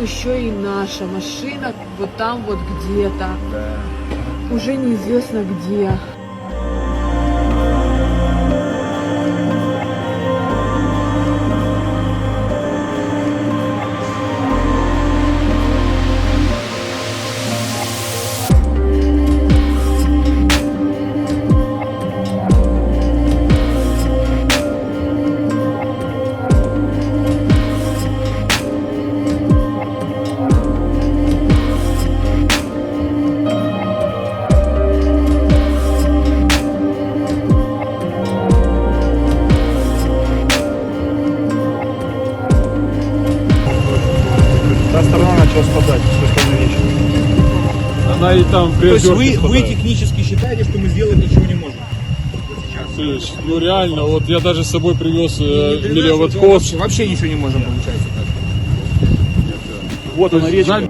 там еще и наша машина, вот там вот где-то. Да. Уже неизвестно где. Та сторона начала спадать, слишком навечно. Она и там при То есть отвертке вы спадает. технически считаете, что мы сделать ничего не можем? Слышь, ну реально, вот я даже с собой привез Вообще, мелиоводхоз. вообще ничего не можем, получается. Вот она речка.